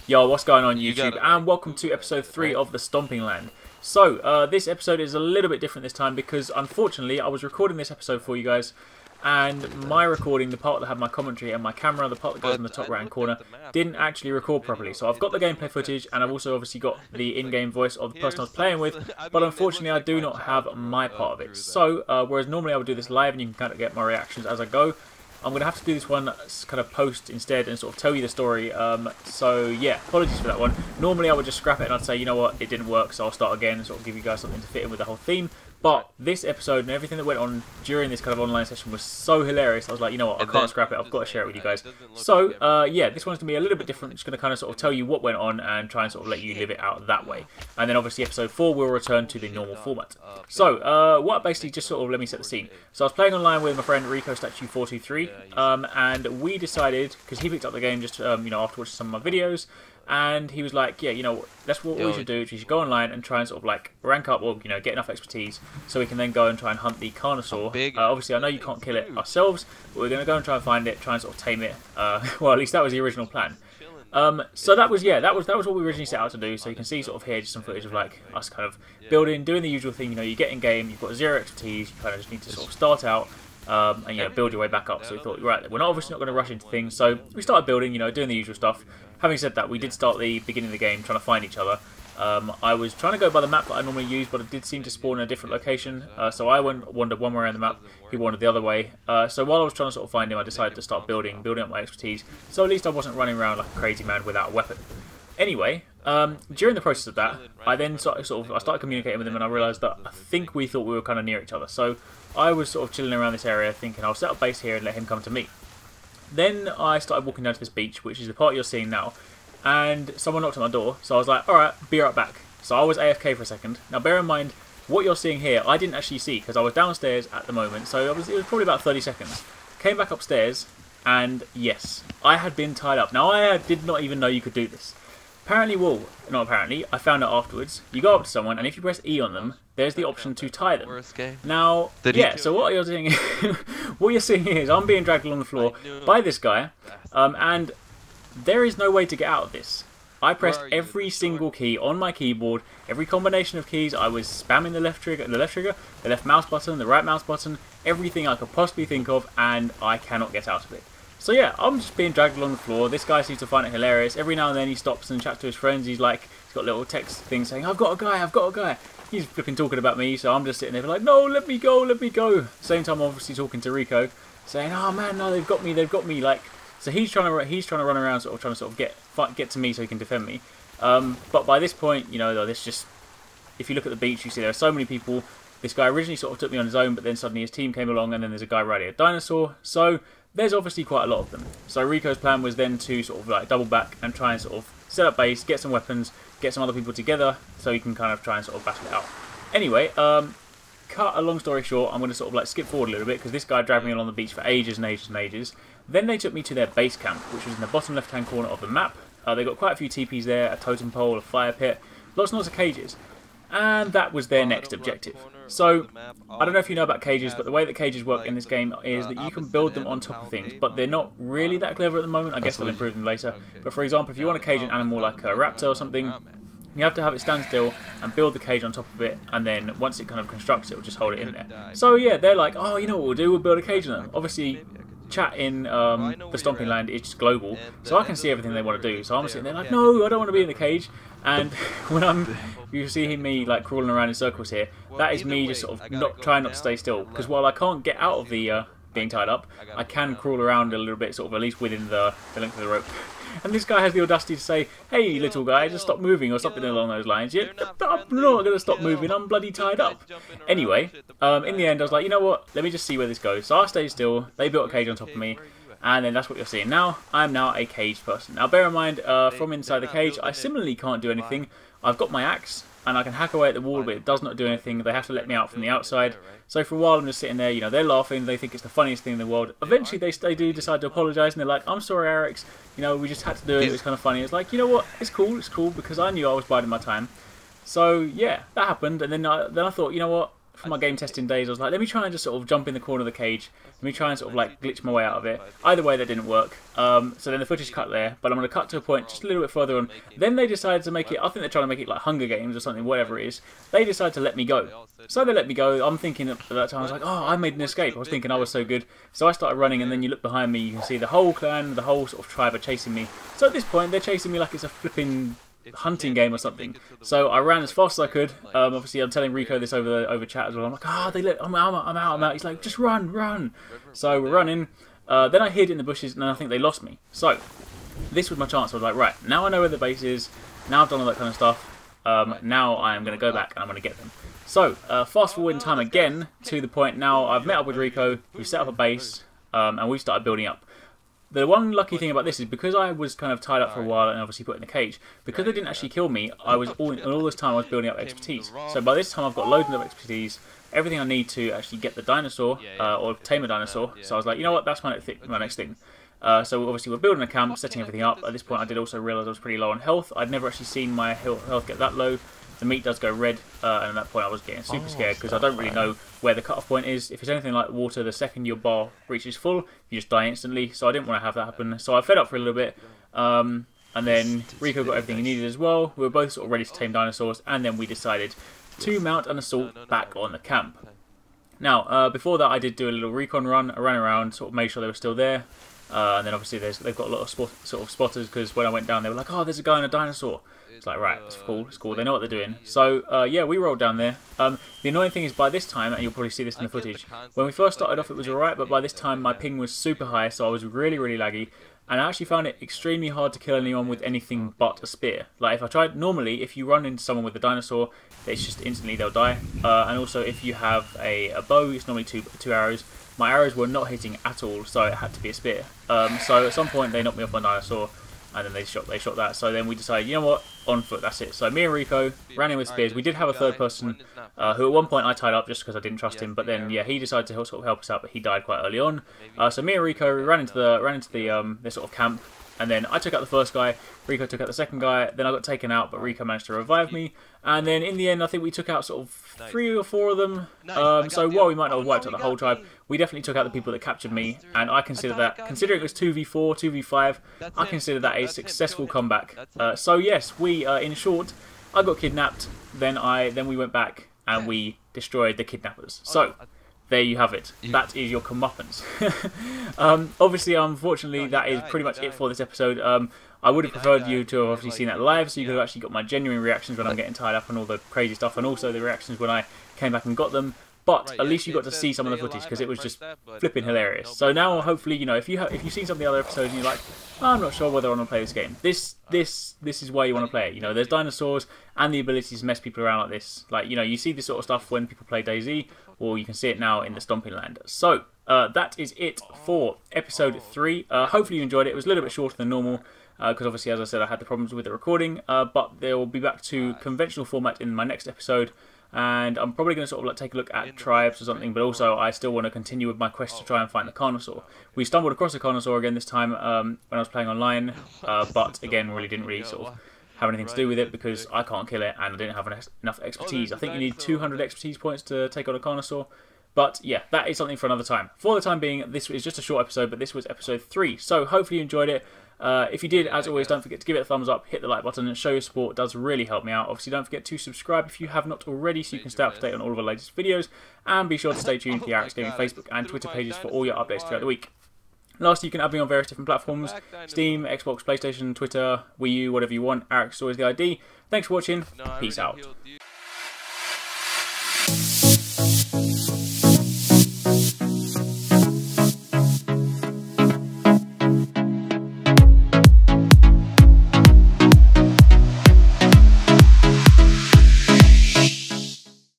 Yo, what's going on YouTube? And welcome to episode 3 of the Stomping Land. So, this episode is a little bit different this time because, unfortunately, I was recording this episode for you guys, and my recording, the part that had my commentary and my camera, the part that goes in the top right hand corner, didn't actually record properly. So I've got the gameplay footage, and I've also obviously got the in-game voice of the person I was playing with, but unfortunately I do not have my part of it. So, whereas normally I would do this live and you can kind of get my reactions as I go, I'm going to have to do this one kind of post instead and sort of tell you the story. So yeah, apologies for that one. Normally I would just scrap it and I'd say, you know what, it didn't work, so I'll start again and sort of give you guys something to fit in with the whole theme. But this episode and everything that went on during this kind of online session was so hilarious. I was like, you know what, I can't scrap it. I've got to share it with you guys. So, yeah, this one's going to be a little bit different. Just going to kind of sort of tell you what went on and try and sort of let you live it out that way. And then obviously episode 4 will return to the normal format. So, what basically just sort of let me set the scene. So I was playing online with my friend Arekkz Statue 423, and we decided, because he picked up the game just, you know, after watching some of my videos, and he was like, yeah, you know, that's what we should do. We should go online and try and sort of like rank up or, you know, get enough expertise so we can then go and try and hunt the Carnosaur. Obviously, I know you can't kill it ourselves, but we're going to go and try and find it, try and sort of tame it. Well, at least that was the original plan. So that was, yeah, that was what we originally set out to do. So you can see sort of here just some footage of like us kind of building, doing the usual thing. You know, you get in game, you've got 0 expertise, you kind of just need to sort of start out. And, you know, build your way back up. So we thought, right, we're obviously not going to rush into things. So we started building, you know, doing the usual stuff. Having said that, we did start the beginning of the game trying to find each other. I was trying to go by the map that I normally use, but it did seem to spawn in a different location. So I wandered one way around the map, he wandered the other way. So while I was trying to sort of find him, I decided to start building up my expertise. So at least I wasn't running around like a crazy man without a weapon. Anyway, during the process of that, I then I started communicating with him, and I realised that I think we thought we were kind of near each other. So I was sort of chilling around this area, thinking I'll set up base here and let him come to me. Then I started walking down to this beach, which is the part you're seeing now, and someone knocked at my door. So I was like, alright, be right back. So I was AFK for a second. Now bear in mind, what you're seeing here, I didn't actually see, because I was downstairs at the moment, so it was probably about 30 seconds. Came back upstairs, and yes, I had been tied up. Now I did not even know you could do this. Apparently, well, not apparently, I found out afterwards. You go up to someone, and if you press E on them, there's the option to tie them. Now, yeah, so what you're seeing, what you're seeing here is I'm being dragged along the floor by this guy, and there is no way to get out of this. I pressed every single key on my keyboard, every combination of keys. I was spamming the left trigger, the left mouse button, the right mouse button, everything I could possibly think of, and I cannot get out of it. So yeah, I'm just being dragged along the floor. This guy seems to find it hilarious. Every now and then he stops and chats to his friends. He's like, he's got little text things saying, I've got a guy, I've got a guy. He's flipping talking about me, so I'm just sitting there like, no, let me go, let me go. Same time, obviously talking to Rico, saying, oh man, no, they've got me. Like, so he's trying to run around, trying to get to me so he can defend me. But by this point, you know, this just, if you look at the beach, you see there are so many people. This guy originally sort of took me on his own, but then suddenly his team came along, and then there's a guy riding a dinosaur. So there's obviously quite a lot of them. So Rico's plan was then to sort of like double back and try and sort of set up base, get some weapons, get some other people together, so you can kind of try and sort of battle it out. Anyway, cut a long story short, I'm going to sort of like skip forward a little bit because this guy dragged me along the beach for ages and ages and ages. Then they took me to their base camp, which was in the bottom left hand corner of the map. They got quite a few TPs there, a totem pole, a fire pit, lots and lots of cages. And that was their next objective. So, I don't know if you know about cages, but the way that cages work in this game is that you can build them on top of things, but they're not really that clever at the moment. I guess they'll improve them later. But for example, if you want to cage an animal like a raptor or something, you have to have it stand still and build the cage on top of it, and then once it kind of constructs, it will just hold it in there. So yeah, they're like, oh, you know what we'll do? We'll build a cage on them. Obviously, chat in the Stomping Land is just global, so I can see everything they want to do. So I'm sitting there like, no, I don't want to be in the cage. And when you see me like crawling around in circles here, that is me just sort of trying not to stay still. Because while I can't get out of the being tied up, I can crawl around a little bit, sort of at least within the length of the rope. And this guy has the audacity to say, hey little guy, just stop moving, or something along those lines. Yeah, I'm not going to stop moving, I'm bloody tied up. Anyway, in the end I was like, you know what, let me just see where this goes. So I stayed still, they built a cage on top of me, and then that's what you're seeing now. I'm now a caged person. Now bear in mind, from inside the cage, I similarly can't do anything. I've got my axe, and I can hack away at the wall, but it does not do anything. They have to let me out from the outside. So for a while I'm just sitting there, you know, they're laughing, they think it's the funniest thing in the world. Eventually they do decide to apologise, and they're like, I'm sorry Arekkz, you know, we just had to do it, it was kind of funny. It's like, you know what, it's cool, because I knew I was biding my time. So yeah, that happened, and then I thought, you know what, from my game testing days, I was like, let me try and just sort of jump in the corner of the cage. Let me try and sort of like glitch my way out of it. Either way, that didn't work. So then the footage cut there, but I'm going to cut to a point just a little bit further on. Then they decided to make it, I think they're trying to make it like Hunger Games or something, whatever it is. They decided to let me go. So they let me go. I'm thinking at that time, I was like, oh, I made an escape. I was thinking I was so good. So I started running, and then you look behind me, you can see the whole clan, the whole sort of tribe are chasing me. So at this point, they're chasing me like it's a flipping hunting game or something. So I ran as fast as I could. Obviously, I'm telling Rico this over chat as well. I'm like, I'm out. He's like, just run. So we're running. Then I hid in the bushes, and I think they lost me. So this was my chance. I was like, right, now I know where the base is. Now I've done all that kind of stuff. Now I am going to go back and I'm going to get them. So fast forward in time again to the point now I've met up with Rico. We've set up a base, and we've started building up. The one lucky thing about this is because I was kind of tied up for a while and obviously put in a cage, because they didn't actually kill me, I was all this time I was building up expertise. So by this time I've got loads of expertise, everything I need to actually get the dinosaur, or tame a dinosaur. So I was like, you know what, that's my next thing. So obviously we're building a camp, setting everything up. At this point I did also realise I was pretty low on health. I'd never actually seen my health get that low. The meat does go red, and at that point I was getting super scared because I don't really know where the cutoff point is. If it's anything like water, the second your bar reaches full, you just die instantly. So I didn't want to have that happen. So I fed up for a little bit, and then Rico got everything he needed as well. We were both sort of ready to tame dinosaurs, and then we decided to mount an assault back on the camp. Now, before that I did do a little recon run. I ran around, sort of made sure they were still there. And then obviously they've got a lot of sort of spotters, because when I went down they were like, oh, there's a guy on a dinosaur. It's like, right, it's cool, they know what they're doing. So, yeah, we rolled down there. The annoying thing is by this time, and you'll probably see this in the footage, when we first started off it was alright, but by this time my ping was super high, so I was really, really laggy. And I actually found it extremely hard to kill anyone with anything but a spear. Like, if I tried, normally, if you run into someone with a dinosaur, it's just instantly they'll die. And also, if you have a bow, it's normally two arrows. My arrows were not hitting at all, so it had to be a spear. So at some point they knocked me off my dinosaur, and then they shot that. So then we decided, you know what, on foot, that's it. So me and Rico ran in with spears. We did have a third person who at one point I tied up just because I didn't trust him. But then yeah, he decided to sort of help us out, but he died quite early on. So me and Rico ran into the sort of camp. And then I took out the first guy, Rico took out the second guy, then I got taken out, but Rico managed to revive me. And then in the end, I think we took out sort of 3 or 4 of them. So while we might not have wiped out the whole tribe, we definitely took out the people that captured me. And I consider that, considering it was 2v4, 2v5, I consider that a successful comeback. So yes, we, in short, I got kidnapped, then we went back and we destroyed the kidnappers. So there you have it. That is your comeuppance. Obviously, unfortunately, that is pretty much it for this episode. I would have preferred you to have obviously seen that live, so you could have actually got my genuine reactions when I'm getting tied up and all the crazy stuff, and also the reactions when I came back and got them. But at least you got to see some of the footage, because it was just flipping hilarious. So now, hopefully, you know, if you've seen some of the other episodes and you're like, oh, I'm not sure whether I want to play this game, this is why you want to play it. You know, there's dinosaurs and the ability to mess people around like this. Like, you know, you see this sort of stuff when people play DayZ, or you can see it now in the Stomping Land. So that is it for episode 3. Hopefully you enjoyed it. It was a little bit shorter than normal, because obviously, as I said, I had the problems with the recording. But they will be back to conventional format in my next episode. And I'm probably going to sort of like take a look at tribes or something, but also I still want to continue with my quest to try and find the Carnosaur. We stumbled across the Carnosaur again this time when I was playing online, but again, really didn't sort of have anything to do with it because I can't kill it and I didn't have enough expertise. I think you need 200 expertise points to take on a Carnosaur. But yeah, that is something for another time. For the time being, this is just a short episode, but this was episode 3. So hopefully you enjoyed it. If you did, as always, don't forget to give it a thumbs up, hit the like button, and show your support. It does really help me out. Obviously, don't forget to subscribe if you have not already, so you can stay up to date on all of our latest videos. And be sure to stay tuned to the Arekkz Gaming Facebook and Twitter pages for all your updates throughout the week. Lastly, you can add me on various different platforms: Steam, Xbox, PlayStation, Twitter, Wii U, whatever you want. Arekkz is always the ID. Thanks for watching. Peace out.